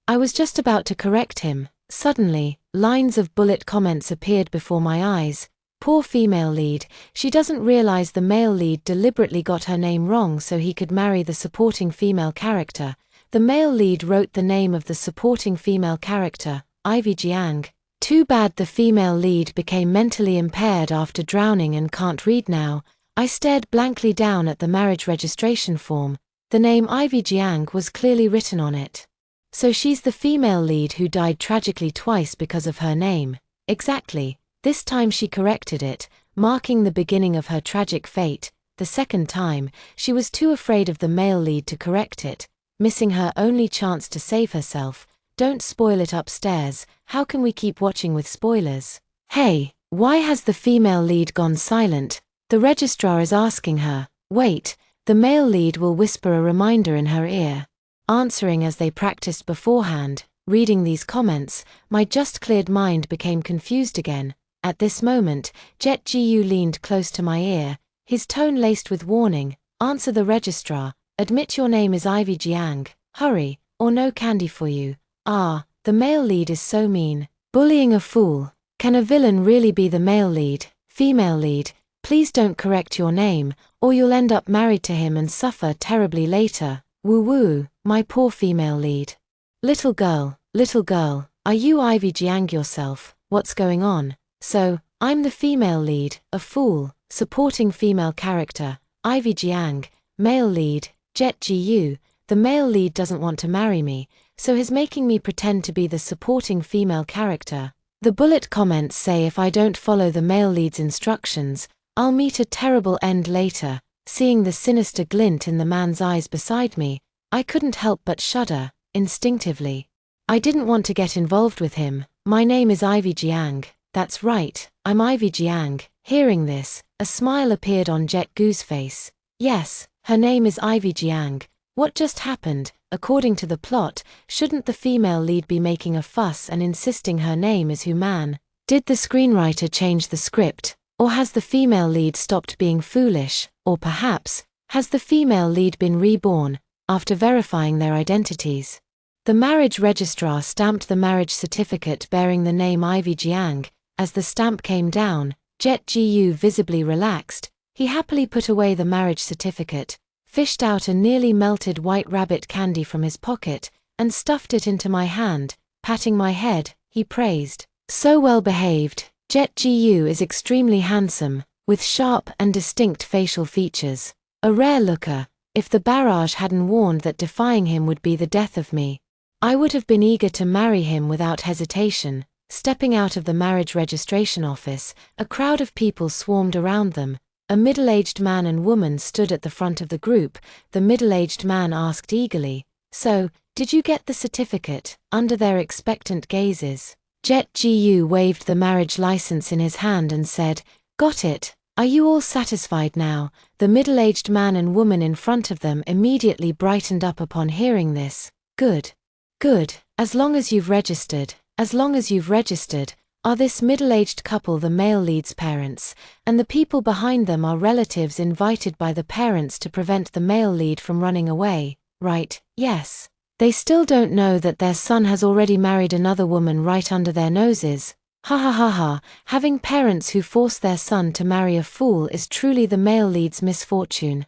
I was just about to correct him. Suddenly, lines of bullet comments appeared before my eyes. Poor female lead, she doesn't realize the male lead deliberately got her name wrong so he could marry the supporting female character. The male lead wrote the name of the supporting female character, Ivy Jiang. Too bad the female lead became mentally impaired after drowning and can't read now. I stared blankly down at the marriage registration form. The name Ivy Jiang was clearly written on it. So she's the female lead who died tragically twice because of her name. Exactly. This time she corrected it, marking the beginning of her tragic fate. The second time, she was too afraid of the male lead to correct it, missing her only chance to save herself. Don't spoil it upstairs. How can we keep watching with spoilers? Hey, why has the female lead gone silent? The registrar is asking her. Wait, the male lead will whisper a reminder in her ear. Answering as they practiced beforehand, reading these comments, my just-cleared mind became confused again. At this moment, Jet Gu leaned close to my ear, his tone laced with warning. Answer the registrar. Admit your name is Ivy Jiang. Hurry, or no candy for you. Ah, the male lead is so mean. Bullying a fool. Can a villain really be the male lead? Female lead, please don't correct your name, or you'll end up married to him and suffer terribly later. Woo-woo, my poor female lead. Little girl, are you Ivy Jiang yourself? What's going on? So, I'm the female lead, a fool, supporting female character, Ivy Jiang, male lead, Jet Gu. The male lead doesn't want to marry me, so he's making me pretend to be the supporting female character. The bullet comments say if I don't follow the male lead's instructions, I'll meet a terrible end later. Seeing the sinister glint in the man's eyes beside me, I couldn't help but shudder, instinctively. I didn't want to get involved with him. My name is Ivy Jiang. That's right, I'm Ivy Jiang. Hearing this, a smile appeared on Jet Gu's face. Yes, her name is Ivy Jiang. What just happened? According to the plot, shouldn't the female lead be making a fuss and insisting her name is Human? Did the screenwriter change the script? Or has the female lead stopped being foolish? Or perhaps, has the female lead been reborn, after verifying their identities? The marriage registrar stamped the marriage certificate bearing the name Ivy Jiang. As the stamp came down, Jet Gu visibly relaxed. He happily put away the marriage certificate, fished out a nearly melted white rabbit candy from his pocket, and stuffed it into my hand. Patting my head, he praised. So well behaved. Jet Gu is extremely handsome, with sharp and distinct facial features. A rare looker. If the barrage hadn't warned that defying him would be the death of me, I would have been eager to marry him without hesitation. Stepping out of the marriage registration office, a crowd of people swarmed around them. A middle-aged man and woman stood at the front of the group. The middle-aged man asked eagerly, "So, did you get the certificate?" Under their expectant gazes, Jet Gu waved the marriage license in his hand and said, "Got it. Are you all satisfied now?" The middle-aged man and woman in front of them immediately brightened up upon hearing this. Good. Good. As long as you've registered. Are this middle-aged couple the male lead's parents, and the people behind them are relatives invited by the parents to prevent the male lead from running away, right? Yes. They still don't know that their son has already married another woman right under their noses. Ha ha ha ha, having parents who force their son to marry a fool is truly the male lead's misfortune.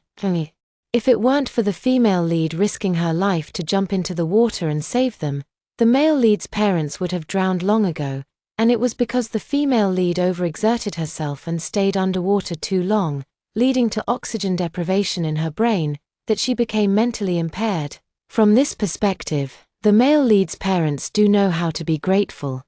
If it weren't for the female lead risking her life to jump into the water and save them, the male lead's parents would have drowned long ago, and it was because the female lead overexerted herself and stayed underwater too long, leading to oxygen deprivation in her brain, that she became mentally impaired. From this perspective, the male lead's parents do know how to be grateful.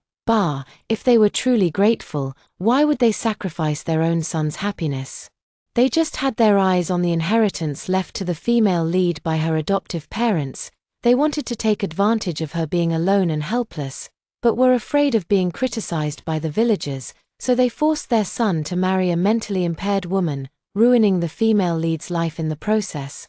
If they were truly grateful, why would they sacrifice their own son's happiness? They just had their eyes on the inheritance left to the female lead by her adoptive parents. They wanted to take advantage of her being alone and helpless, but were afraid of being criticized by the villagers, so they forced their son to marry a mentally impaired woman, ruining the female lead's life in the process.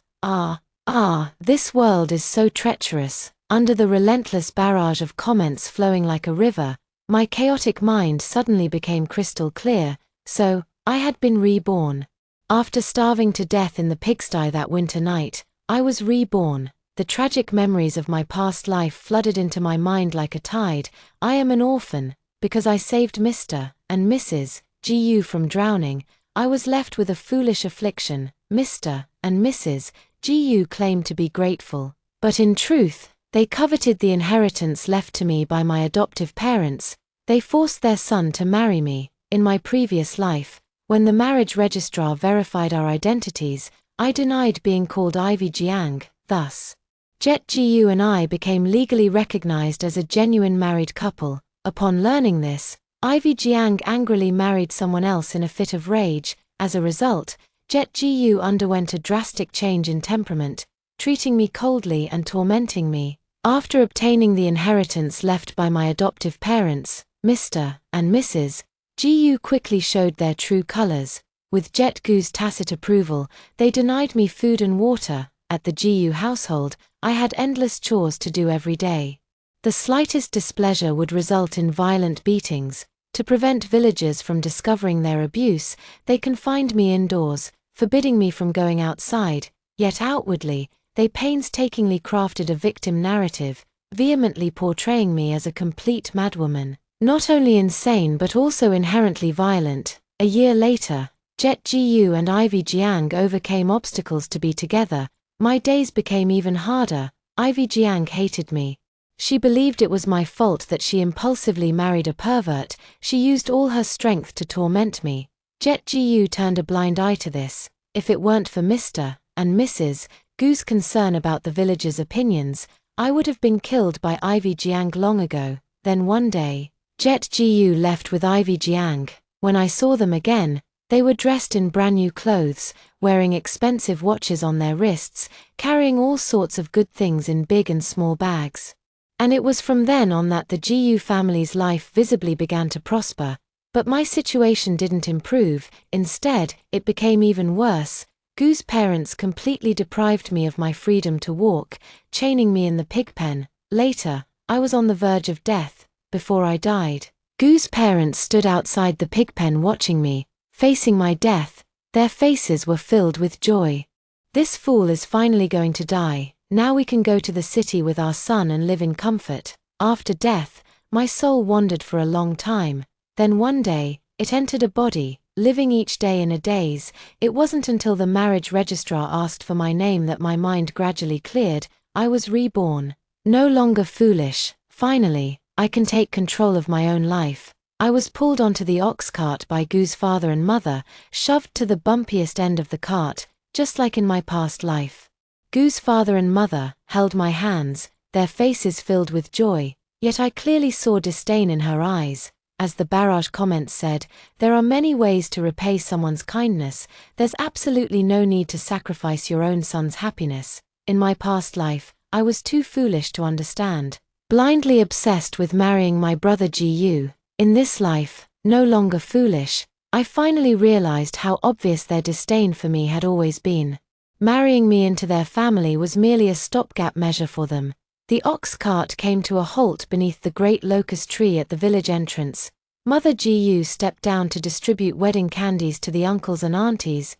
This world is so treacherous. Under the relentless barrage of comments flowing like a river, my chaotic mind suddenly became crystal clear. So, I had been reborn. After starving to death in the pigsty that winter night, I was reborn. the tragic memories of my past life flooded into my mind like a tide. I am an orphan, because I saved Mr. and Mrs. Gu from drowning. I was left with a foolish affliction. Mr. and Mrs. Gu claimed to be grateful, but in truth, they coveted the inheritance left to me by my adoptive parents. They forced their son to marry me. In my previous life, when the marriage registrar verified our identities, I denied being called Ivy Jiang. Thus, Jet Gu and I became legally recognized as a genuine married couple. Upon learning this, Ivy Jiang angrily married someone else in a fit of rage. As a result, Jet Gu underwent a drastic change in temperament, treating me coldly and tormenting me. After obtaining the inheritance left by my adoptive parents, Mr. and Mrs. Gu quickly showed their true colors. With Jet Gu's tacit approval, they denied me food and water. At the Gu household, I had endless chores to do every day. The slightest displeasure would result in violent beatings. To prevent villagers from discovering their abuse, they confined me indoors, forbidding me from going outside. Yet outwardly, they painstakingly crafted a victim narrative, vehemently portraying me as a complete madwoman, not only insane but also inherently violent. A year later, Jet Gu and Ivy Jiang overcame obstacles to be together. My days became even harder. Ivy Jiang hated me. She believed it was my fault that she impulsively married a pervert. She used all her strength to torment me. Jet Gu turned a blind eye to this. If it weren't for Mr. and Mrs. Gu's concern about the villagers' opinions, I would have been killed by Ivy Jiang long ago. Then one day, Jet Gu left with Ivy Jiang. When I saw them again, they were dressed in brand new clothes, wearing expensive watches on their wrists, carrying all sorts of good things in big and small bags. And it was from then on that the Gu family's life visibly began to prosper. But my situation didn't improve. Instead, it became even worse. Gu's parents completely deprived me of my freedom to walk, chaining me in the pig pen. Later, I was on the verge of death. Before I died, Gu's parents stood outside the pig pen watching me, facing my death. Their faces were filled with joy. This fool is finally going to die. Now we can go to the city with our son and live in comfort. After death, my soul wandered for a long time. Then one day, it entered a body, living each day in a daze. It wasn't until the marriage registrar asked for my name that my mind gradually cleared. I was reborn. No longer foolish. Finally, I can take control of my own life. I was pulled onto the ox cart by Gu's father and mother, shoved to the bumpiest end of the cart, just like in my past life. Gu's father and mother held my hands, their faces filled with joy, yet I clearly saw disdain in her eyes. As the barrage comments said, there are many ways to repay someone's kindness. There's absolutely no need to sacrifice your own son's happiness. In my past life, I was too foolish to understand, blindly obsessed with marrying my brother Gu. In this life, no longer foolish, I finally realized how obvious their disdain for me had always been. Marrying me into their family was merely a stopgap measure for them. The ox cart came to a halt beneath the great locust tree at the village entrance. Mother Gu stepped down to distribute wedding candies to the uncles and aunties.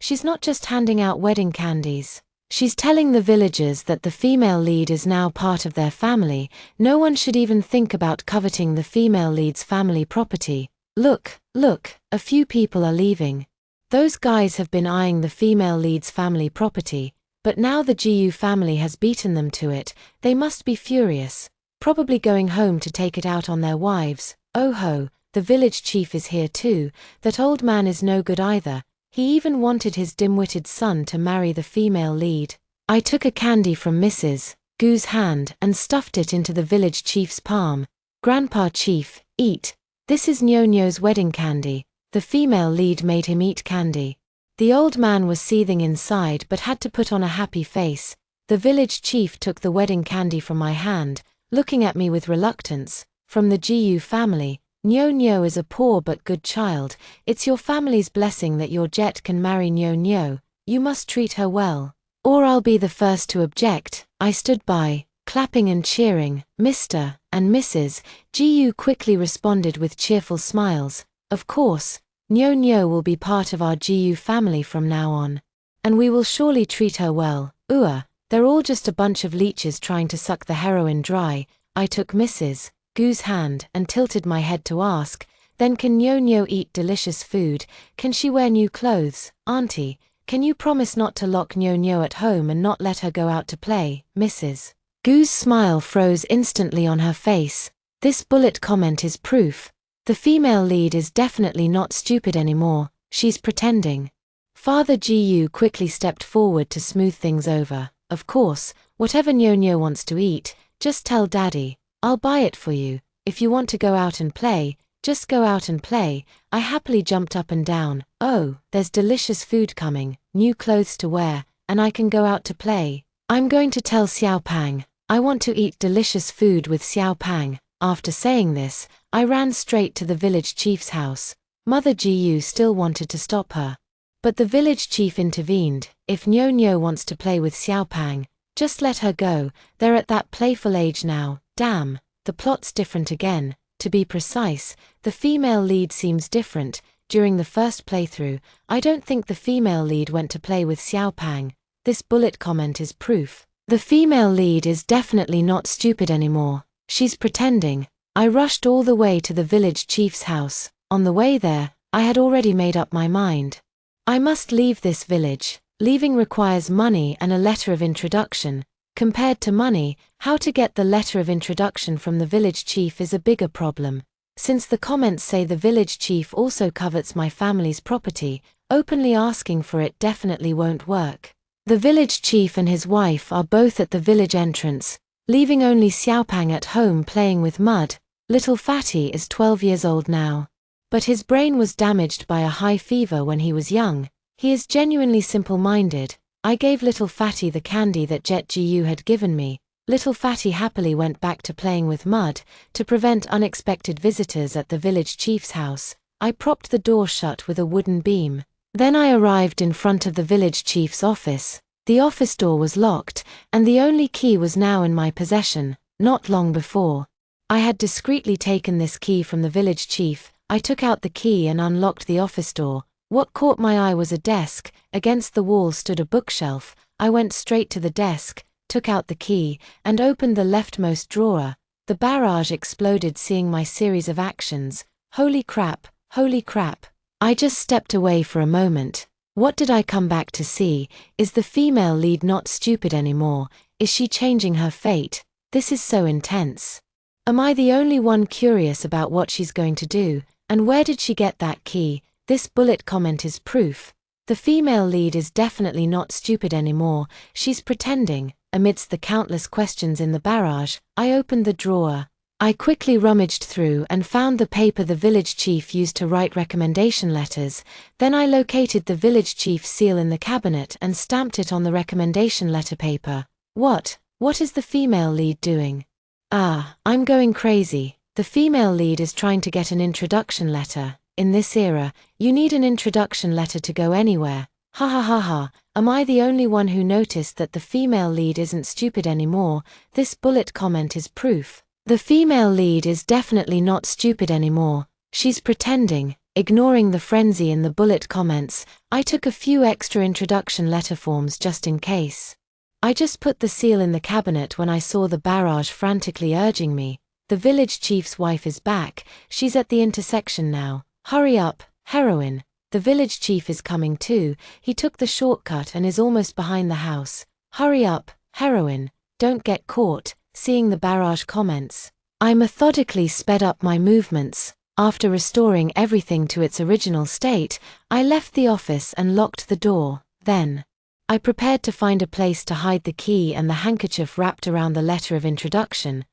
She's not just handing out wedding candies. She's telling the villagers that the female lead is now part of their family. No one should even think about coveting the female lead's family property. Look, a few people are leaving. Those guys have been eyeing the female lead's family property, but now the Gu family has beaten them to it. They must be furious, probably going home to take it out on their wives. Oh ho, the village chief is here too. That old man is no good either. He even wanted his dim-witted son to marry the female lead. I took a candy from Mrs. Gu's hand and stuffed it into the village chief's palm. Grandpa Chief, eat. This is Nyo-Nyo's wedding candy. The female lead made him eat candy. The old man was seething inside but had to put on a happy face. The village chief took the wedding candy from my hand, looking at me with reluctance. From the Gu family, Nyo-Nyo is a poor but good child. It's your family's blessing that your Jet can marry Nyo-Nyo. You must treat her well, or I'll be the first to object. I stood by, clapping and cheering. Mr. and Mrs. Gu quickly responded with cheerful smiles. Of course, Nyo-Nyo will be part of our Gu family from now on, and we will surely treat her well. The They're all just a bunch of leeches trying to suck the heroin dry. I took Mrs. Gu's hand and tilted my head to ask, then can Nyo-Nyo eat delicious food? Can she wear new clothes? Auntie, can you promise not to lock Nyo-Nyo at home and not let her go out to play? Mrs. Gu's smile froze instantly on her face. This bullet comment is proof. The female lead is definitely not stupid anymore, she's pretending. Father Gu quickly stepped forward to smooth things over. Of course, whatever Nyo-Nyo wants to eat, just tell Daddy. I'll buy it for you. If you want to go out and play, just go out and play. I happily jumped up and down. Oh, there's delicious food coming, new clothes to wear, and I can go out to play. I'm going to tell Xiao Pang. I want to eat delicious food with Xiao Pang. After saying this, I ran straight to the village chief's house. Mother Gu still wanted to stop her. But the village chief intervened. If Nyo-Nyo wants to play with Xiao Pang, just let her go. They're at that playful age now. Damn, the plot's different again. To be precise, the female lead seems different. During the first playthrough, I don't think the female lead went to play with Xiao Pang. This bullet comment is proof. The female lead is definitely not stupid anymore. She's pretending. I rushed all the way to the village chief's house. On the way there, I had already made up my mind. I must leave this village. Leaving requires money and a letter of introduction. Compared to money, how to get the letter of introduction from the village chief is a bigger problem. Since the comments say the village chief also covets my family's property, openly asking for it definitely won't work. The village chief and his wife are both at the village entrance, leaving only Xiaopang at home playing with mud. Little Fatty is 12 years old now. But his brain was damaged by a high fever when he was young. He is genuinely simple-minded. I gave Little Fatty the candy that Jet Gu had given me. Little Fatty happily went back to playing with mud. To prevent unexpected visitors at the village chief's house, I propped the door shut with a wooden beam. Then I arrived in front of the village chief's office. The office door was locked, and the only key was now in my possession. Not long before, I had discreetly taken this key from the village chief. I took out the key and unlocked the office door. What caught my eye was a desk. Against the wall stood a bookshelf. I went straight to the desk, took out the key, and opened the leftmost drawer. The barrage exploded seeing my series of actions. Holy crap, holy crap. I just stepped away for a moment. What did I come back to see? Is the female lead not stupid anymore? Is she changing her fate? This is so intense. Am I the only one curious about what she's going to do? And where did she get that key? This bullet comment is proof. The female lead is definitely not stupid anymore. She's pretending. Amidst the countless questions in the barrage, I opened the drawer. I quickly rummaged through and found the paper the village chief used to write recommendation letters. Then I located the village chief's seal in the cabinet and stamped it on the recommendation letter paper. What is the female lead doing? I'm going crazy. The female lead is trying to get an introduction letter. In this era, you need an introduction letter to go anywhere. Ha ha ha ha, am I the only one who noticed that the female lead isn't stupid anymore? This bullet comment is proof. The female lead is definitely not stupid anymore. She's pretending. Ignoring the frenzy in the bullet comments, I took a few extra introduction letter forms just in case. I just put the seal in the cabinet when I saw the barrage frantically urging me. The village chief's wife is back. She's at the intersection now. Hurry up, heroine. The village chief is coming too. He took the shortcut and is almost behind the house. Hurry up, heroine. Don't get caught. Seeing the barrage comments, I methodically sped up my movements. After restoring everything to its original state, I left the office and locked the door. Then, I prepared to find a place to hide the key and the handkerchief wrapped around the letter of introduction.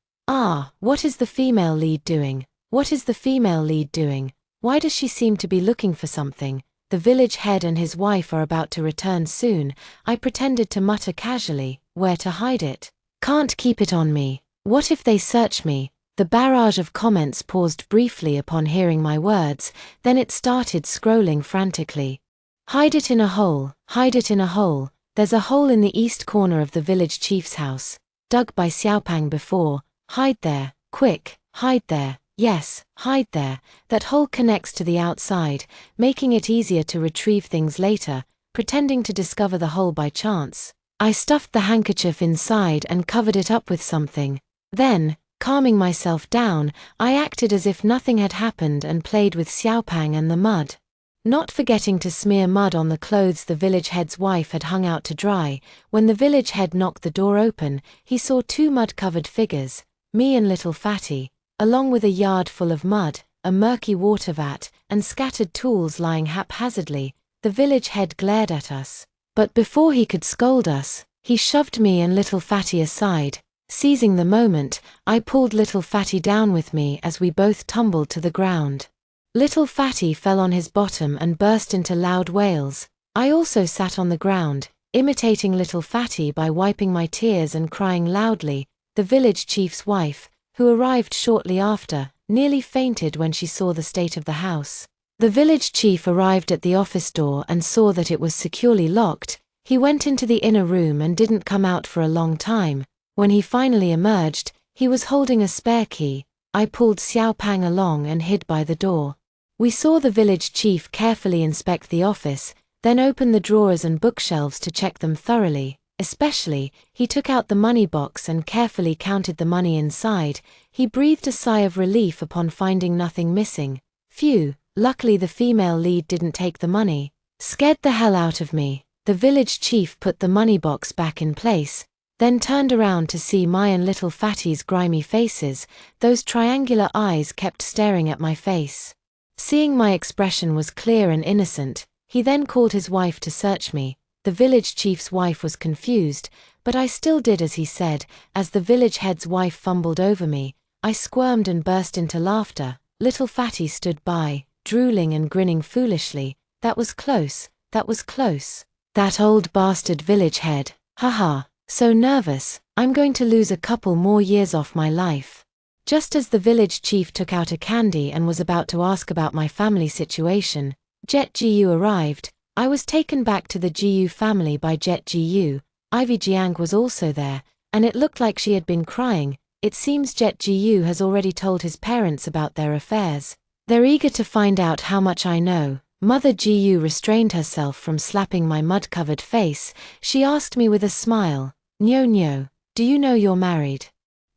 What is the female lead doing? What is the female lead doing? Why does she seem to be looking for something? The village head and his wife are about to return soon. I pretended to mutter casually, where to hide it? Can't keep it on me. What if they search me? The barrage of comments paused briefly upon hearing my words, then it started scrolling frantically. Hide it in a hole, hide it in a hole. There's a hole in the east corner of the village chief's house, dug by Xiaopang before. Hide there, quick, hide there. Yes, hide there. That hole connects to the outside, making it easier to retrieve things later. Pretending to discover the hole by chance. I stuffed the handkerchief inside and covered it up with something. Then, calming myself down, I acted as if nothing had happened and played with Xiaopang and the mud. Not forgetting to smear mud on the clothes the village head's wife had hung out to dry. When the village head knocked the door open, he saw two mud-covered figures, me and little Fatty, along with a yard full of mud, a murky water vat, and scattered tools lying haphazardly. The village head glared at us. But before he could scold us, he shoved me and little Fatty aside. Seizing the moment, I pulled little Fatty down with me as we both tumbled to the ground. Little Fatty fell on his bottom and burst into loud wails. I also sat on the ground, imitating little Fatty by wiping my tears and crying loudly. The village chief's wife, who arrived shortly after, nearly fainted when she saw the state of the house. The village chief arrived at the office door and saw that it was securely locked. He went into the inner room and didn't come out for a long time. When he finally emerged, he was holding a spare key. I pulled Xiaopang along and hid by the door. We saw the village chief carefully inspect the office, then open the drawers and bookshelves to check them thoroughly. Especially, he took out the money box and carefully counted the money inside. He breathed a sigh of relief upon finding nothing missing. Phew, luckily the female lead didn't take the money. Scared the hell out of me, the village chief put the money box back in place, then turned around to see my and little Fatty's grimy faces. Those triangular eyes kept staring at my face. Seeing my expression was clear and innocent, he then called his wife to search me. The village chief's wife was confused, but I still did as he said. As the village head's wife fumbled over me, I squirmed and burst into laughter. Little Fatty stood by, drooling and grinning foolishly. That was close, that was close. That old bastard village head, haha, so nervous, I'm going to lose a couple more years off my life. Just as the village chief took out a candy and was about to ask about my family situation, Jet Gu arrived. I was taken back to the Gu family by Jet Gu. Ivy Jiang was also there, and it looked like she had been crying. It seems Jet Gu has already told his parents about their affairs. They're eager to find out how much I know. Mother Gu restrained herself from slapping my mud-covered face. She asked me with a smile, "Nyo Nyo, do you know you're married?"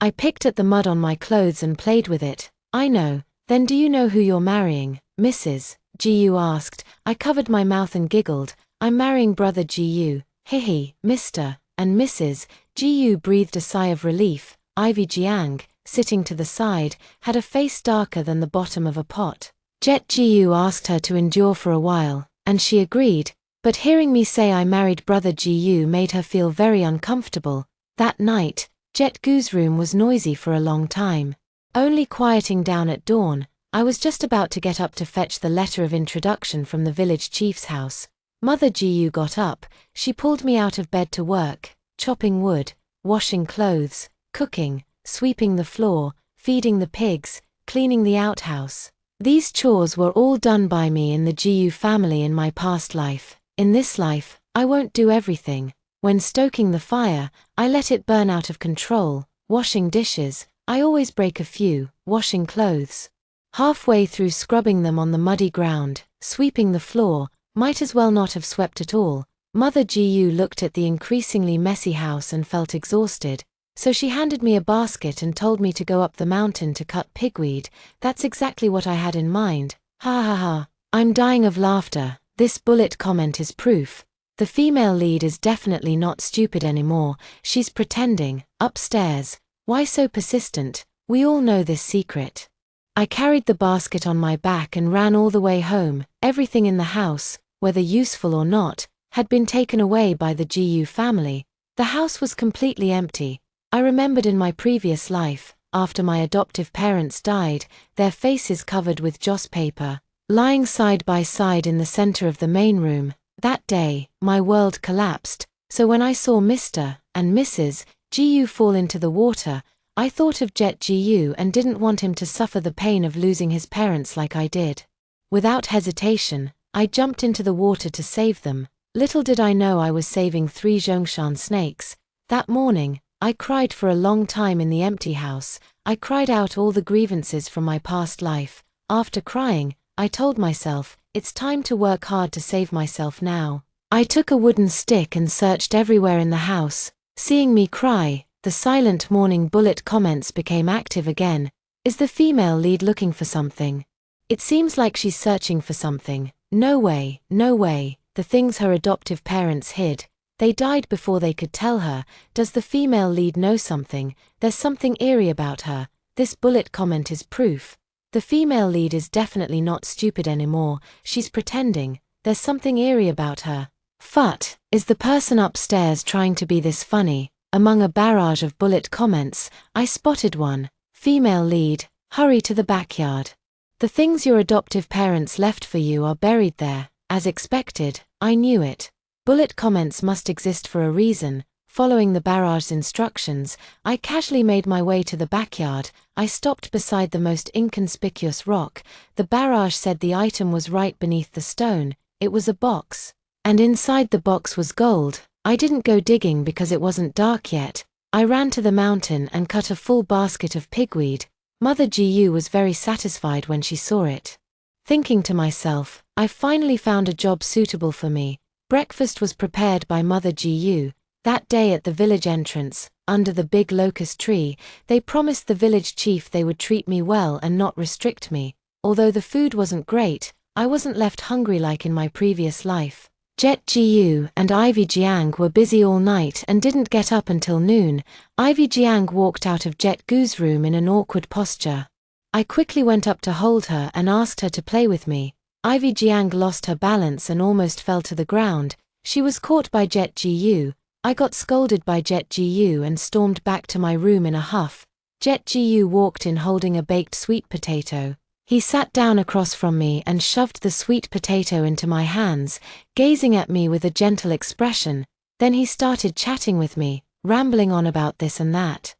I picked at the mud on my clothes and played with it. "I know." "Then do you know who you're marrying, Mrs.?" Gu asked. I covered my mouth and giggled. "I'm marrying brother Gu." "Hehe, Mr. and Mrs." Gu breathed a sigh of relief. Ivy Jiang, sitting to the side, had a face darker than the bottom of a pot. Jet Gu asked her to endure for a while, and she agreed, but hearing me say I married brother Gu made her feel very uncomfortable. That night, Jet Gu's room was noisy for a long time, only quieting down at dawn. I was just about to get up to fetch the letter of introduction from the village chief's house. Mother Gu got up. She pulled me out of bed to work, chopping wood, washing clothes, cooking, sweeping the floor, feeding the pigs, cleaning the outhouse. These chores were all done by me in the Gu family in my past life. In this life, I won't do everything. When stoking the fire, I let it burn out of control. Washing dishes, I always break a few. Washing clothes, halfway through scrubbing them on the muddy ground, sweeping the floor, might as well not have swept at all. Mother Gu looked at the increasingly messy house and felt exhausted, so she handed me a basket and told me to go up the mountain to cut pigweed. That's exactly what I had in mind. Ha ha ha. I'm dying of laughter. This bullet comment is proof. The female lead is definitely not stupid anymore. She's pretending. Upstairs. Why so persistent? We all know this secret. I carried the basket on my back and ran all the way home. Everything in the house, whether useful or not, had been taken away by the Gu family. The house was completely empty. I remembered in my previous life, after my adoptive parents died, their faces covered with joss paper, lying side by side in the center of the main room. That day, my world collapsed, so when I saw Mr. and Mrs. Gu fall into the water, I thought of Jet Gu and didn't want him to suffer the pain of losing his parents like I did. Without hesitation, I jumped into the water to save them. Little did I know I was saving 3 Zhongshan snakes. That morning, I cried for a long time in the empty house. I cried out all the grievances from my past life. After crying, I told myself, it's time to work hard to save myself now. I took a wooden stick and searched everywhere in the house. Seeing me cry, the silent morning bullet comments became active again. Is the female lead looking for something? It seems like she's searching for something. No way, no way. The things her adoptive parents hid. They died before they could tell her. Does the female lead know something? There's something eerie about her. This bullet comment is proof. The female lead is definitely not stupid anymore. She's pretending. There's something eerie about her. Phut, is the person upstairs trying to be this funny? Among a barrage of bullet comments, I spotted one. Female lead, hurry to the backyard. The things your adoptive parents left for you are buried there. As expected, I knew it. Bullet comments must exist for a reason. Following the barrage's instructions, I casually made my way to the backyard. I stopped beside the most inconspicuous rock. The barrage said the item was right beneath the stone. It was a box. And inside the box was gold. I didn't go digging because it wasn't dark yet. I ran to the mountain and cut a full basket of pigweed. Mother GU was very satisfied when she saw it. Thinking to myself, I finally found a job suitable for me. Breakfast was prepared by Mother GU. That day at the village entrance, under the big locust tree, they promised the village chief they would treat me well and not restrict me. Although the food wasn't great, I wasn't left hungry like in my previous life. Jet GU and Ivy Jiang were busy all night and didn't get up until noon. Ivy Jiang walked out of Jet Gu's room in an awkward posture. I quickly went up to hold her and asked her to play with me. Ivy Jiang lost her balance and almost fell to the ground. She was caught by Jet GU. I got scolded by Jet GU and stormed back to my room in a huff. Jet GU walked in holding a baked sweet potato. He sat down across from me and shoved the sweet potato into my hands, gazing at me with a gentle expression. Then he started chatting with me, rambling on about this and that.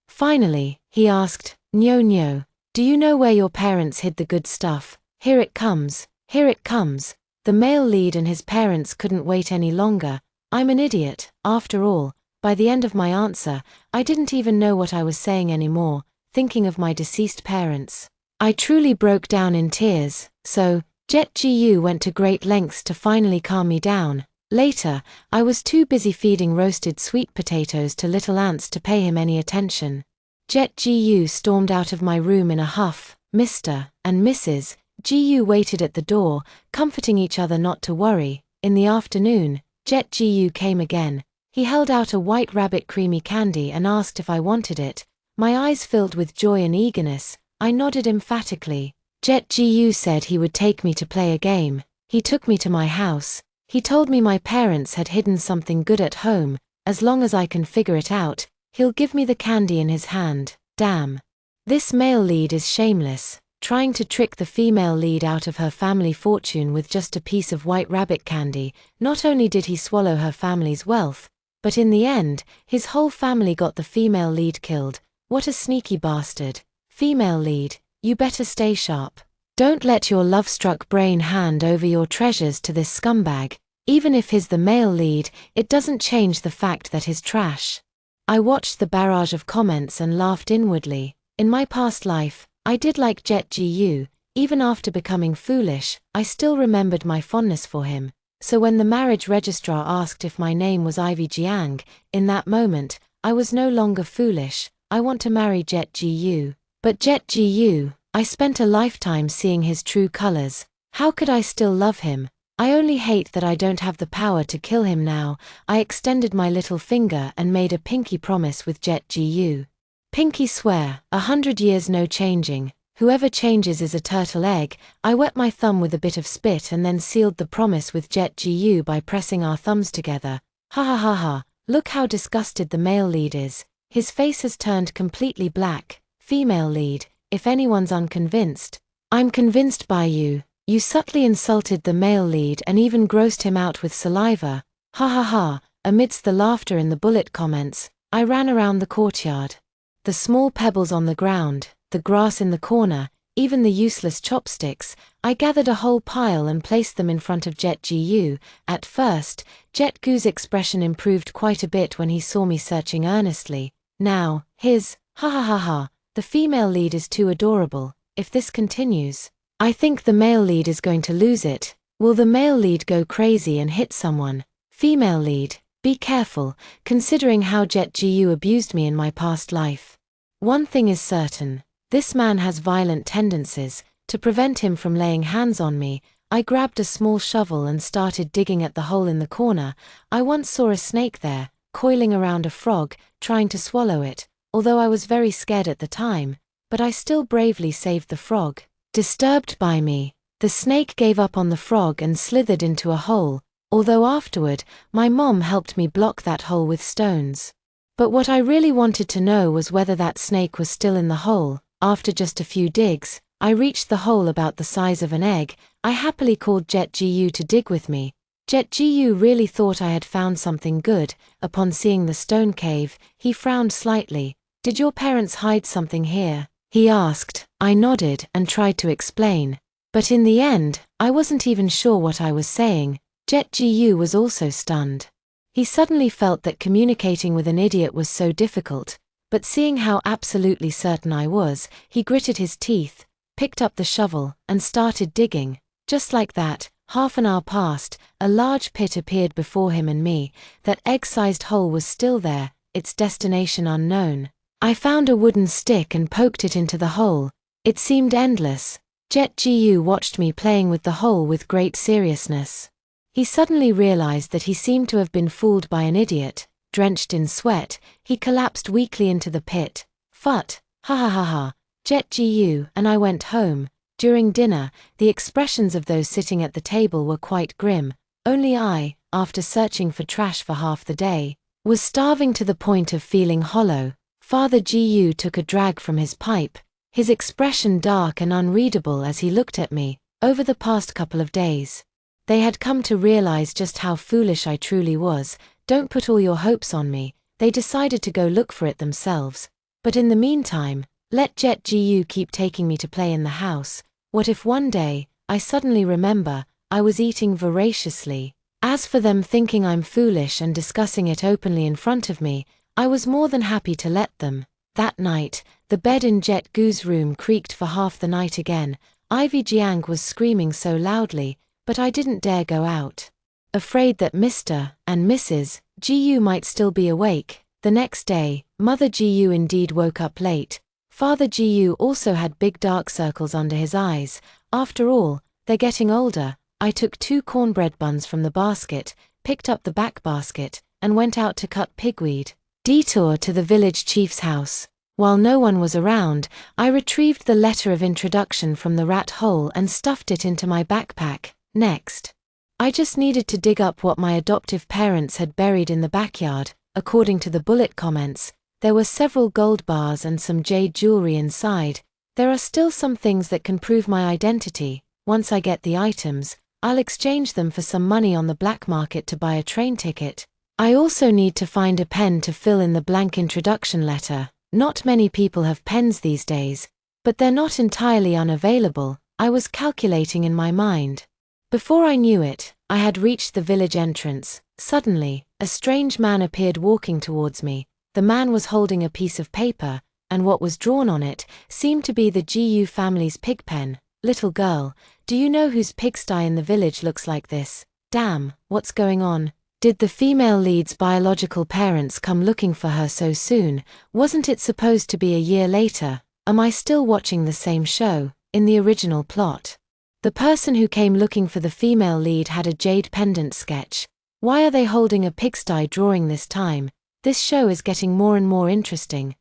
Finally, he asked, "Nyo Nyo, do you know where your parents hid the good stuff? Here it comes, here it comes." The male lead and his parents couldn't wait any longer. I'm an idiot, after all. By the end of my answer, I didn't even know what I was saying anymore, thinking of my deceased parents. I truly broke down in tears, so Jet GU went to great lengths to finally calm me down. Later, I was too busy feeding roasted sweet potatoes to little ants to pay him any attention. Jet GU stormed out of my room in a huff. Mr. and Mrs. GU waited at the door, comforting each other not to worry. In the afternoon, Jet GU came again. He held out a white rabbit creamy candy and asked if I wanted it. My eyes filled with joy and eagerness. I nodded emphatically. Jet GU said he would take me to play a game. He took me to my house. He told me my parents had hidden something good at home. As long as I can figure it out, he'll give me the candy in his hand. Damn. This male lead is shameless, trying to trick the female lead out of her family fortune with just a piece of white rabbit candy. Not only did he swallow her family's wealth, but in the end, his whole family got the female lead killed. What a sneaky bastard. Female lead, you better stay sharp. Don't let your love-struck brain hand over your treasures to this scumbag. Even if he's the male lead, it doesn't change the fact that he's trash. I watched the barrage of comments and laughed inwardly. In my past life, I did like Jet GU. Even after becoming foolish, I still remembered my fondness for him. So when the marriage registrar asked if my name was Ivy Jiang, in that moment, I was no longer foolish. I want to marry Jet GU. But Jet GU, I spent a lifetime seeing his true colors. How could I still love him? I only hate that I don't have the power to kill him now. I extended my little finger and made a pinky promise with Jet GU. Pinky swear, 100 years no changing. Whoever changes is a turtle egg. I wet my thumb with a bit of spit and then sealed the promise with Jet GU by pressing our thumbs together. Ha ha ha ha, look how disgusted the male lead is. His face has turned completely black. Female lead, if anyone's unconvinced, I'm convinced by you. You subtly insulted the male lead and even grossed him out with saliva. Ha ha ha. Amidst the laughter in the bullet comments, I ran around the courtyard. The small pebbles on the ground, the grass in the corner, even the useless chopsticks, I gathered a whole pile and placed them in front of Jet GU. At first, Jet Gu's expression improved quite a bit when he saw me searching earnestly. Now, his, ha ha ha ha. The female lead is too adorable. If this continues, I think the male lead is going to lose it. Will the male lead go crazy and hit someone? Female lead, be careful, considering how Jet GU abused me in my past life. One thing is certain, this man has violent tendencies. To prevent him from laying hands on me, I grabbed a small shovel and started digging at the hole in the corner. I once saw a snake there, coiling around a frog, trying to swallow it, although I was very scared at the time, but I still bravely saved the frog. Disturbed by me, the snake gave up on the frog and slithered into a hole, although afterward, my mom helped me block that hole with stones. But what I really wanted to know was whether that snake was still in the hole. After just a few digs, I reached the hole about the size of an egg. I happily called Jet GU to dig with me. Jet GU really thought I had found something good. Upon seeing the stone cave, he frowned slightly. Did your parents hide something here? He asked. I nodded and tried to explain. But in the end, I wasn't even sure what I was saying. Jet GU was also stunned. He suddenly felt that communicating with an idiot was so difficult, but seeing how absolutely certain I was, he gritted his teeth, picked up the shovel, and started digging. Just like that, half an hour passed, a large pit appeared before him and me. That egg-sized hole was still there, its destination unknown. I found a wooden stick and poked it into the hole. It seemed endless. Jet GU watched me playing with the hole with great seriousness. He suddenly realized that he seemed to have been fooled by an idiot. Drenched in sweat, he collapsed weakly into the pit. Phut, ha ha ha ha. Jet GU and I went home. During dinner, the expressions of those sitting at the table were quite grim. Only I, after searching for trash for half the day, was starving to the point of feeling hollow. Father GU took a drag from his pipe, his expression dark and unreadable as he looked at me. Over the past couple of days, they had come to realize just how foolish I truly was. Don't put all your hopes on me. They decided to go look for it themselves. But in the meantime, let Jet GU keep taking me to play in the house. What if one day, I suddenly remember, I was eating voraciously? As for them thinking I'm foolish and discussing it openly in front of me, I was more than happy to let them. That night, the bed in Jet GU's room creaked for half the night again. Ivy Jiang was screaming so loudly, but I didn't dare go out, afraid that Mr. and Mrs. GU might still be awake. The next day, Mother GU indeed woke up late. Father GU also had big dark circles under his eyes. After all, they're getting older. I took 2 cornbread buns from the basket, picked up the back basket, and went out to cut pigweed. Detour to the village chief's house. While no one was around, I retrieved the letter of introduction from the rat hole and stuffed it into my backpack. Next, I just needed to dig up what my adoptive parents had buried in the backyard. According to the bullet comments, there were several gold bars and some jade jewelry inside. There are still some things that can prove my identity. Once I get the items, I'll exchange them for some money on the black market to buy a train ticket. I also need to find a pen to fill in the blank introduction letter. Not many people have pens these days, but they're not entirely unavailable. I was calculating in my mind. Before I knew it, I had reached the village entrance. Suddenly, a strange man appeared walking towards me. The man was holding a piece of paper, and what was drawn on it seemed to be the GU family's pig pen. Little girl, do you know whose pigsty in the village looks like this? Damn, what's going on? Did the female lead's biological parents come looking for her so soon? Wasn't it supposed to be a year later? Am I still watching the same show? In the original plot, the person who came looking for the female lead had a jade pendant sketch. Why are they holding a pigsty drawing this time? This show is getting more and more interesting.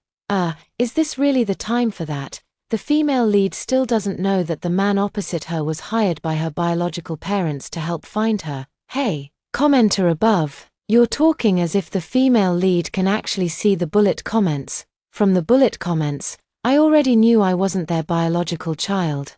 Is this really the time for that? The female lead still doesn't know that the man opposite her was hired by her biological parents to help find her. Hey, commenter above, you're talking as if the female lead can actually see the bullet comments. From the bullet comments, I already knew I wasn't their biological child.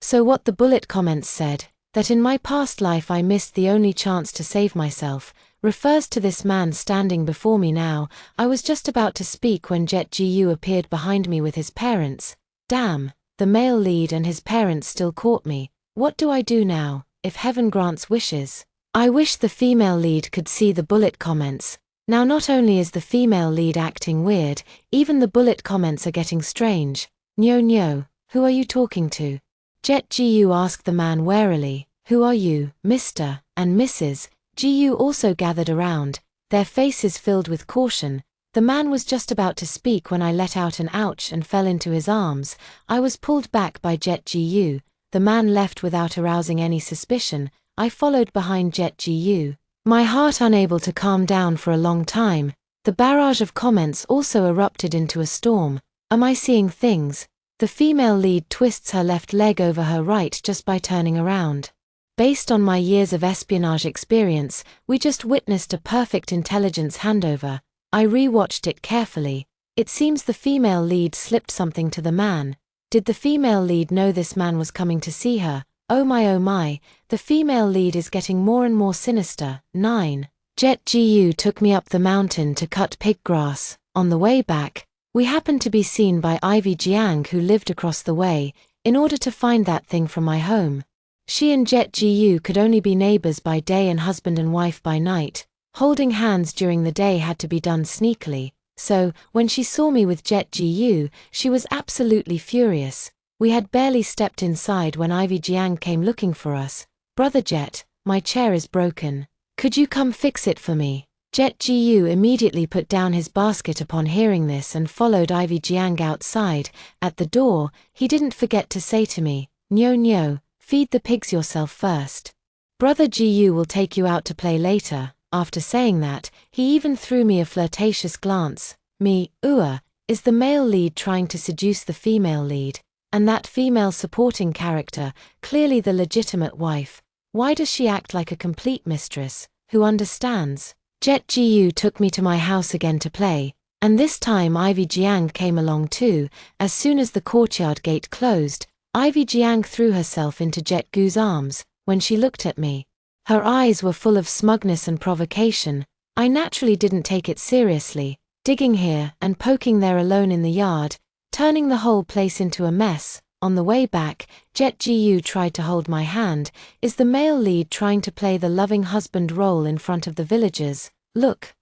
So what the bullet comments said, that in my past life I missed the only chance to save myself, refers to this man standing before me now. I was just about to speak when Jet GU appeared behind me with his parents. Damn, the male lead and his parents still caught me. What do I do now, if heaven grants wishes? I wish the female lead could see the bullet comments. Now not only is the female lead acting weird, even the bullet comments are getting strange. Nyo, who are you talking to? Jet GU asked the man warily. Who are you, Mr. and Mrs. Gu also gathered around, their faces filled with caution. The man was just about to speak when I let out an ouch and fell into his arms. I was pulled back by Jet Gu. The man left without arousing any suspicion. I followed behind Jet Gu, my heart unable to calm down for a long time. The barrage of comments also erupted into a storm. Am I seeing things? The female lead twists her left leg over her right just by turning around. Based on my years of espionage experience, we just witnessed a perfect intelligence handover. I re-watched it carefully. It seems the female lead slipped something to the man. Did the female lead know this man was coming to see her? Oh my, the female lead is getting more and more sinister. 9. Jet Gu took me up the mountain to cut pig grass. On the way back, we happened to be seen by Ivy Jiang, who lived across the way, in order to find that thing from my home. She and Jet Gu could only be neighbors by day and husband and wife by night. Holding hands during the day had to be done sneakily, so, when she saw me with Jet Gu, she was absolutely furious. We had barely stepped inside when Ivy Jiang came looking for us. Brother Jet, my chair is broken. Could you come fix it for me? Jet Gu immediately put down his basket upon hearing this and followed Ivy Jiang outside. At the door, he didn't forget to say to me, "No, feed the pigs yourself first. Brother Gu will take you out to play later." After saying that, he even threw me a flirtatious glance. Is the male lead trying to seduce the female lead? And that female supporting character, clearly the legitimate wife, why does she act like a complete mistress, who understands? Jet Gu took me to my house again to play, and this time Ivy Jiang came along too. As soon as the courtyard gate closed, Ivy Jiang threw herself into Jet Gu's arms. When she looked at me, her eyes were full of smugness and provocation. I naturally didn't take it seriously, digging here and poking there alone in the yard, turning the whole place into a mess. On the way back, Jet Gu tried to hold my hand. Is the male lead trying to play the loving husband role in front of the villagers? Look.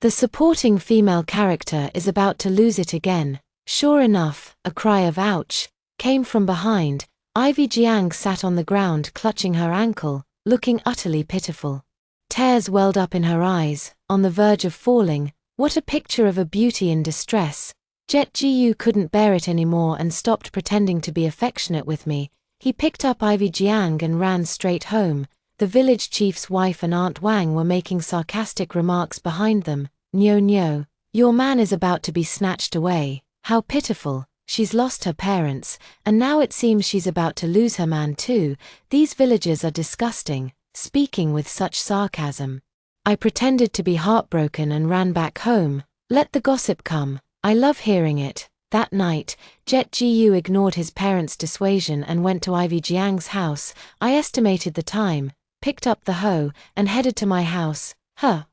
The supporting female character is about to lose it again. Sure enough, a cry of ouch came from behind. Ivy Jiang sat on the ground clutching her ankle, looking utterly pitiful. Tears welled up in her eyes, on the verge of falling. What a picture of a beauty in distress. Jet Gu couldn't bear it anymore and stopped pretending to be affectionate with me. He picked up Ivy Jiang and ran straight home. The village chief's wife and Aunt Wang were making sarcastic remarks behind them. No, your man is about to be snatched away. How pitiful. She's lost her parents, and now it seems she's about to lose her man too. These villagers are disgusting, speaking with such sarcasm. I pretended to be heartbroken and ran back home. Let the gossip come. I love hearing it. That night, Jet Gu ignored his parents' dissuasion and went to Ivy Jiang's house. I estimated the time, picked up the hoe, and headed to my house.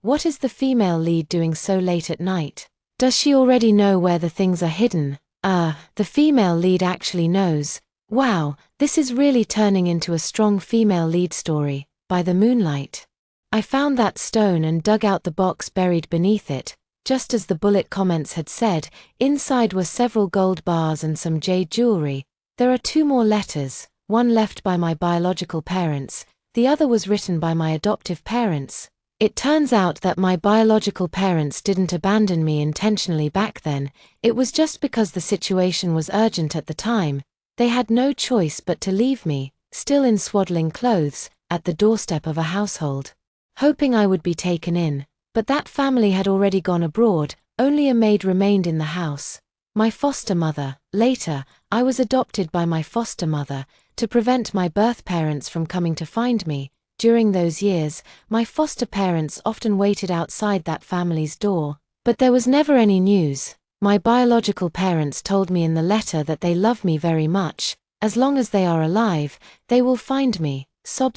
What is the female lead doing so late at night? Does she already know where the things are hidden? The female lead actually knows. Wow, this is really turning into a strong female lead story. By the moonlight, I found that stone and dug out the box buried beneath it. Just as the bullet comments had said, inside were several gold bars and some jade jewelry. There are 2 more letters, one left by my biological parents, the other was written by my adoptive parents. It turns out that my biological parents didn't abandon me intentionally back then. It was just because the situation was urgent at the time. They had no choice but to leave me, still in swaddling clothes, at the doorstep of a household, hoping I would be taken in. But that family had already gone abroad. Only a maid remained in the house. My foster mother. Later, I was adopted by my foster mother, to prevent my birth parents from coming to find me. During those years, my foster parents often waited outside that family's door, but there was never any news. My biological parents told me in the letter that they love me very much. As long as they are alive, they will find me. Sob.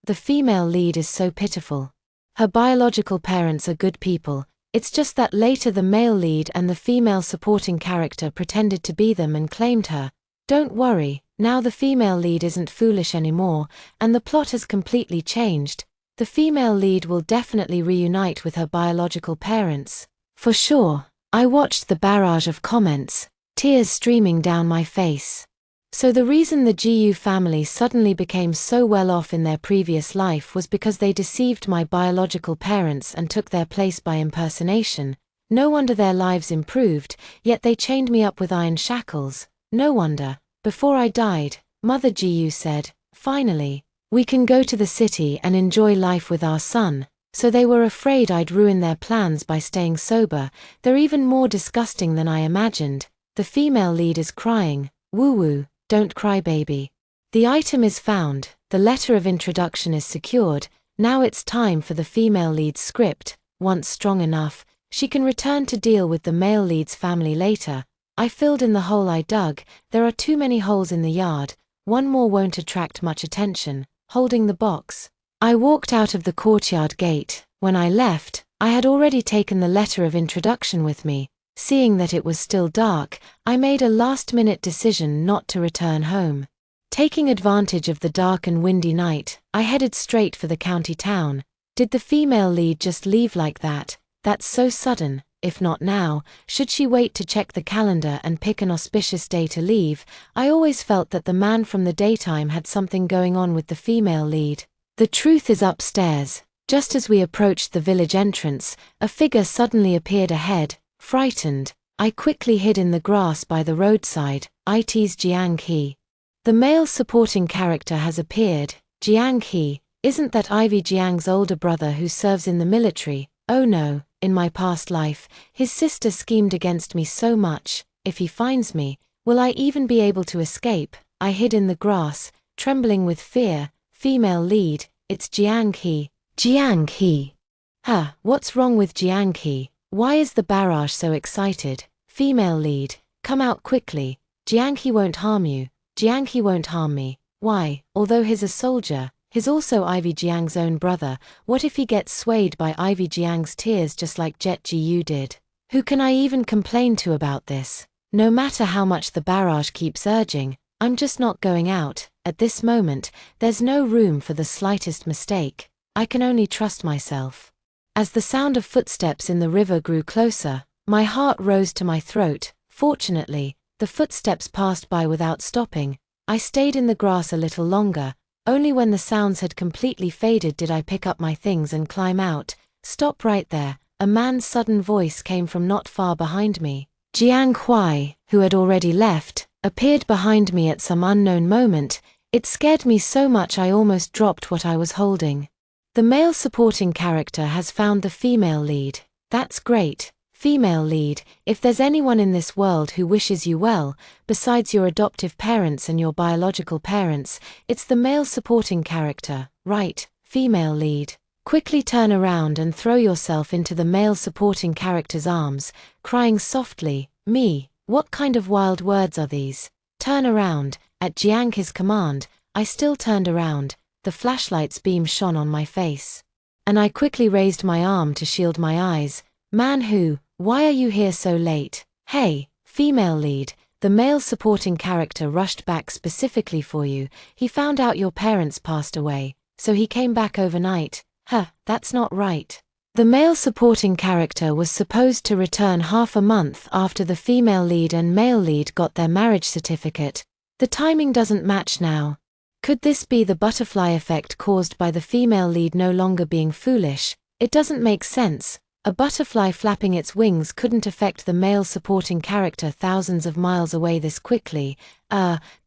The female lead is so pitiful. Her biological parents are good people. It's just that later the male lead and the female supporting character pretended to be them and claimed her. Don't worry, now the female lead isn't foolish anymore, and the plot has completely changed. The female lead will definitely reunite with her biological parents. For sure. I watched the barrage of comments, tears streaming down my face. So the reason the GU family suddenly became so well off in their previous life was because they deceived my biological parents and took their place by impersonation. No wonder their lives improved, yet they chained me up with iron shackles. No wonder. Before I died, Mother GU said, "Finally, we can go to the city and enjoy life with our son." So they were afraid I'd ruin their plans by staying sober. They're even more disgusting than I imagined. The female lead is crying. Woo-woo, don't cry, baby. The item is found, the letter of introduction is secured. Now it's time for the female lead's script. Once strong enough, she can return to deal with the male lead's family later. I filled in the hole I dug. There are too many holes in the yard. One more won't attract much attention. Holding the box, I walked out of the courtyard gate. When I left, I had already taken the letter of introduction with me. Seeing that it was still dark, I made a last-minute decision not to return home. Taking advantage of the dark and windy night, I headed straight for the county town. Did the female lead just leave like that? That's so sudden. If not now, should she wait to check the calendar and pick an auspicious day to leave? I always felt that the man from the daytime had something going on with the female lead. The truth is upstairs. Just as we approached the village entrance, a figure suddenly appeared ahead. Frightened, I quickly hid in the grass by the roadside. It's Jiang He. The male supporting character has appeared. Jiang He, isn't that Ivy Jiang's older brother who serves in the military? Oh no, in my past life, his sister schemed against me so much. If he finds me, will I even be able to escape? I hid in the grass, trembling with fear. Female lead, it's Jiang He. Jiang He. What's wrong with Jiang He? Why is the barrage so excited? Female lead, come out quickly. Jiang He won't harm you. Jiang He won't harm me. Why? Although he's a soldier, he's also Ivy Jiang's own brother. What if he gets swayed by Ivy Jiang's tears just like Jet Gu did? Who can I even complain to about this? No matter how much the barrage keeps urging, I'm just not going out. At this moment, there's no room for the slightest mistake. I can only trust myself. As the sound of footsteps in the river grew closer, my heart rose to my throat. Fortunately, the footsteps passed by without stopping. I stayed in the grass a little longer. Only when the sounds had completely faded did I pick up my things and climb out. Stop right there. A man's sudden voice came from not far behind me. Jiang Huai, who had already left, appeared behind me at some unknown moment. It scared me so much I almost dropped what I was holding. The male supporting character has found the female lead. That's great. Female lead, if there's anyone in this world who wishes you well, besides your adoptive parents and your biological parents, it's the male supporting character, right? Female lead. Quickly turn around and throw yourself into the male supporting character's arms, crying softly, "Me, what kind of wild words are these?" Turn around. At Jiang's command, I still turned around. The flashlight's beam shone on my face. And I quickly raised my arm to shield my eyes. "Man who, why are you here so late?" "Hey, female lead, the male supporting character rushed back specifically for you. He found out your parents passed away, so he came back overnight." That's not right. The male supporting character was supposed to return half a month after the female lead and male lead got their marriage certificate. The timing doesn't match now. Could this be the butterfly effect caused by the female lead no longer being foolish? It doesn't make sense. A butterfly flapping its wings couldn't affect the male supporting character thousands of miles away this quickly.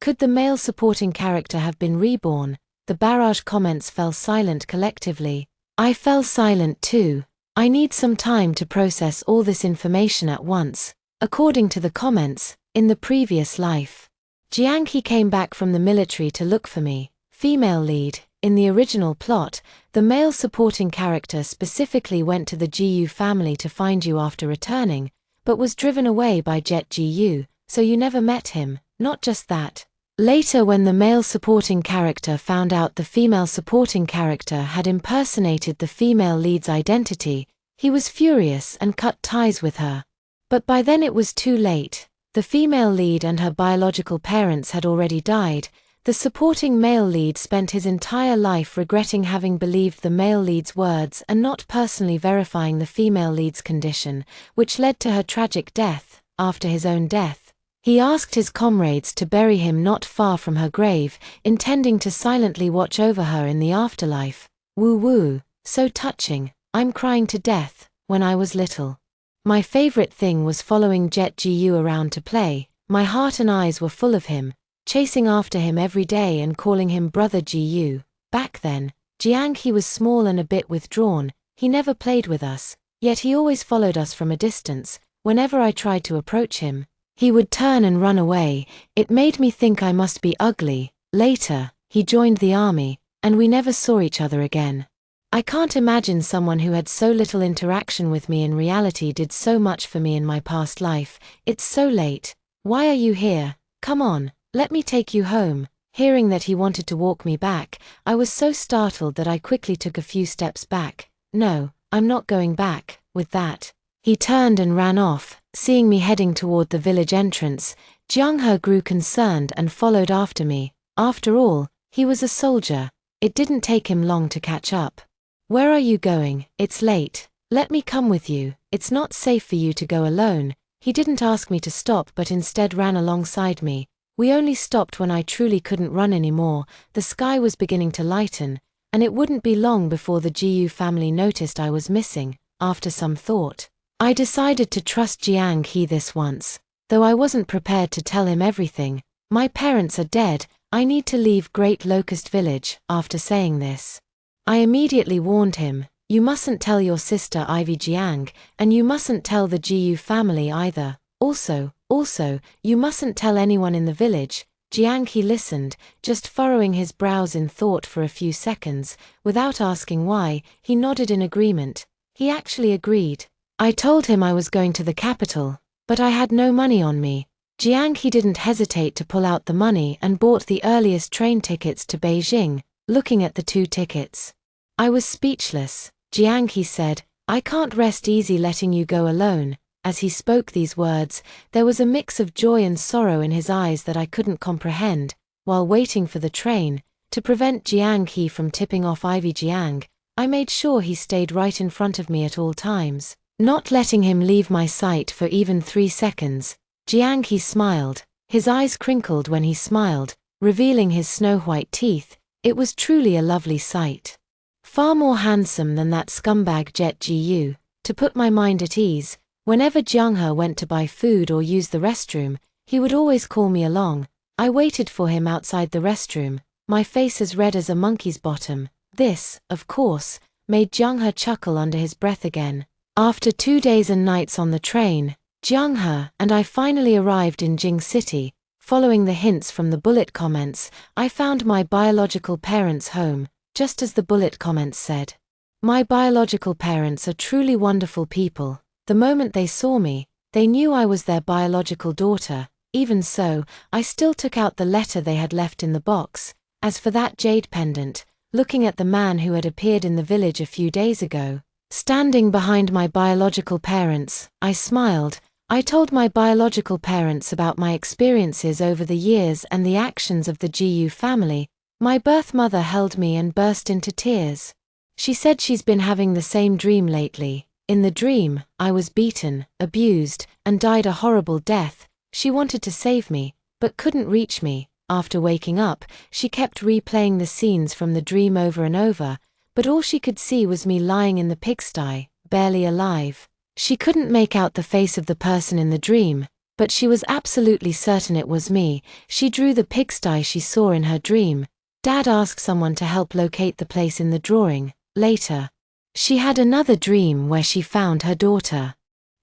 Could the male supporting character have been reborn? The barrage comments fell silent collectively. I fell silent too. I need some time to process all this information at once. According to the comments, in the previous life, Jiang He came back from the military to look for me. Female lead, in the original plot, the male supporting character specifically went to the GU family to find you after returning, but was driven away by Jet GU, so you never met him. Not just that. Later, when the male supporting character found out the female supporting character had impersonated the female lead's identity, he was furious and cut ties with her. But by then it was too late. The female lead and her biological parents had already died. The supporting male lead spent his entire life regretting having believed the male lead's words and not personally verifying the female lead's condition, which led to her tragic death. After his own death, He asked his comrades to bury him not far from her grave, intending to silently watch over her in the afterlife. Woo woo, so touching, I'm crying to death. When I was little, my favorite thing was following Jet Gu around to play. My heart and eyes were full of him, chasing after him every day and calling him Brother Gu. Back then, Jiang he was small and a bit withdrawn, he never played with us, yet he always followed us from a distance. Whenever I tried to approach him, he would turn and run away. It made me think I must be ugly. Later, he joined the army, and we never saw each other again. I can't imagine someone who had so little interaction with me in reality did so much for me in my past life. It's so late. Why are you here? Come on, let me take you home. Hearing that he wanted to walk me back, I was so startled that I quickly took a few steps back. No, I'm not going back. With that, he turned and ran off. Seeing me heading toward the village entrance, Jiang He grew concerned and followed after me. After all, he was a soldier. It didn't take him long to catch up. Where are you going? It's late. Let me come with you. It's not safe for you to go alone. He didn't ask me to stop but instead ran alongside me. We only stopped when I truly couldn't run anymore. The sky was beginning to lighten, and it wouldn't be long before the Gu family noticed I was missing. After some thought, I decided to trust Jiang He this once. Though I wasn't prepared to tell him everything. My parents are dead. I need to leave Great Locust Village. After saying this, I immediately warned him, you mustn't tell your sister Ivy Jiang, and you mustn't tell the Gu family either. Also, you mustn't tell anyone in the village. Jiang He listened, just furrowing his brows in thought for a few seconds. Without asking why, he nodded in agreement. He actually agreed. I told him I was going to the capital, but I had no money on me. Jiang He didn't hesitate to pull out the money and bought the earliest train tickets to Beijing. Looking at the 2 tickets, I was speechless. Jiang He said, I can't rest easy letting you go alone. As he spoke these words, there was a mix of joy and sorrow in his eyes that I couldn't comprehend. While waiting for the train, to prevent Jiang He from tipping off Ivy Jiang, I made sure he stayed right in front of me at all times, not letting him leave my sight for even 3 seconds. Jiang He smiled. His eyes crinkled when he smiled, revealing his snow-white teeth. It was truly a lovely sight. Far more handsome than that scumbag Jet Gu. To put my mind at ease, whenever Jiang He went to buy food or use the restroom, he would always call me along. I waited for him outside the restroom, my face as red as a monkey's bottom. This, of course, made Jiang He chuckle under his breath again. After 2 days and nights on the train, Jiang He and I finally arrived in Jing City. Following the hints from the bullet comments, I found my biological parents' home, just as the bullet comments said. My biological parents are truly wonderful people. The moment they saw me, they knew I was their biological daughter. Even so, I still took out the letter they had left in the box. As for that jade pendant, looking at the man who had appeared in the village a few days ago, standing behind my biological parents, I smiled. I told my biological parents about my experiences over the years and the actions of the Gu family. My birth mother held me and burst into tears. She said she's been having the same dream lately. In the dream, I was beaten, abused, and died a horrible death. She wanted to save me, but couldn't reach me. After waking up, she kept replaying the scenes from the dream over and over, but all she could see was me lying in the pigsty, barely alive. She couldn't make out the face of the person in the dream, but she was absolutely certain it was me. She drew the pigsty she saw in her dream. Dad asked someone to help locate the place in the drawing. Later, she had another dream where she found her daughter.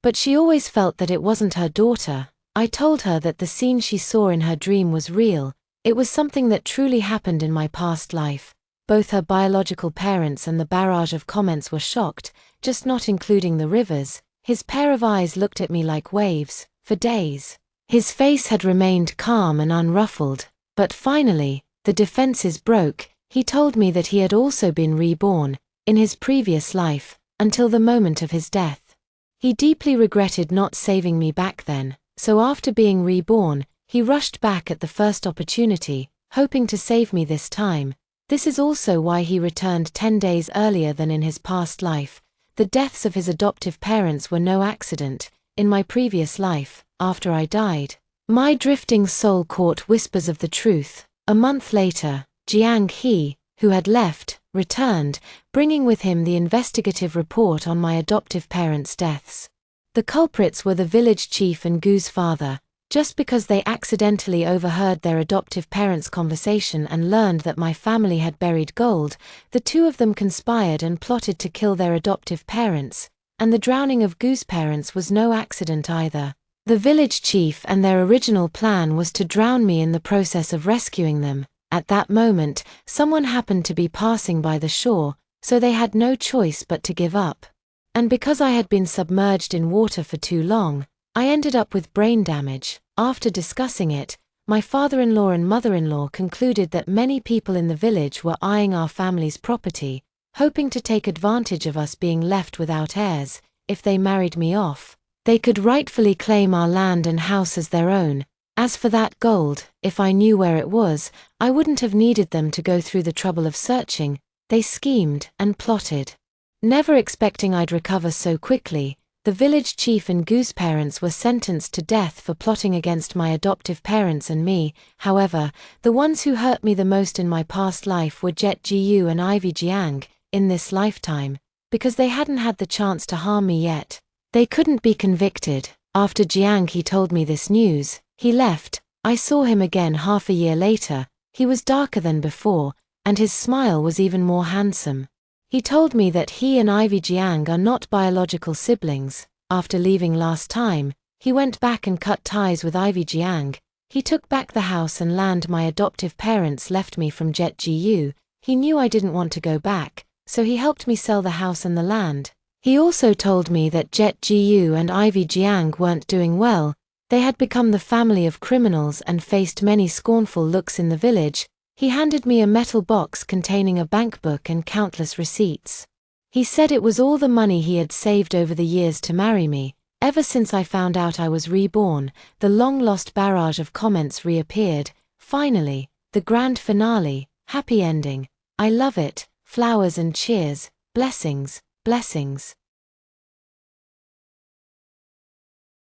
But she always felt that it wasn't her daughter. I told her that the scene she saw in her dream was real. It was something that truly happened in my past life. Both her biological parents and the barrage of comments were shocked, just not including the rivers. His pair of eyes looked at me like waves. For days, his face had remained calm and unruffled, but finally, the defenses broke. He told me that he had also been reborn, in his previous life, until the moment of his death. He deeply regretted not saving me back then, so after being reborn, he rushed back at the first opportunity, hoping to save me this time. This is also why he returned 10 days earlier than in his past life. The deaths of his adoptive parents were no accident. In my previous life, after I died, My drifting soul caught whispers of the truth. A month later, Jiang He, who had left, returned, bringing with him the investigative report on my adoptive parents' deaths. The culprits were the village chief and Gu's father. Just because they accidentally overheard their adoptive parents' conversation and learned that my family had buried gold, the two of them conspired and plotted to kill their adoptive parents, and the drowning of Gu's parents was no accident either. The village chief and their original plan was to drown me in the process of rescuing them. At that moment, someone happened to be passing by the shore, so they had no choice but to give up. And because I had been submerged in water for too long, I ended up with brain damage. After discussing it, my father-in-law and mother-in-law concluded that many people in the village were eyeing our family's property, hoping to take advantage of us being left without heirs. If they married me off, they could rightfully claim our land and house as their own. As for that gold, if I knew where it was, I wouldn't have needed them to go through the trouble of searching. They schemed and plotted. Never expecting I'd recover so quickly, the village chief and Gu's parents were sentenced to death for plotting against my adoptive parents and me. However, the ones who hurt me the most in my past life were Jet Jiu and Ivy Jiang, in this lifetime, because they hadn't had the chance to harm me yet. They couldn't be convicted. After Jiang He told me this news, he left. I saw him again half a year later. He was darker than before, and his smile was even more handsome. He told me that he and Ivy Jiang are not biological siblings. After leaving last time, he went back and cut ties with Ivy Jiang. He took back the house and land my adoptive parents left me from Jet Jiu. He knew I didn't want to go back, so he helped me sell the house and the land. He also told me that Jet Jiu and Ivy Jiang weren't doing well. They had become the family of criminals and faced many scornful looks in the village. He handed me a metal box containing a bank book and countless receipts. He said it was all the money he had saved over the years to marry me. Ever since I found out I was reborn, the long-lost barrage of comments reappeared. Finally, the grand finale, happy ending. I love it. Flowers and cheers. Blessings, blessings.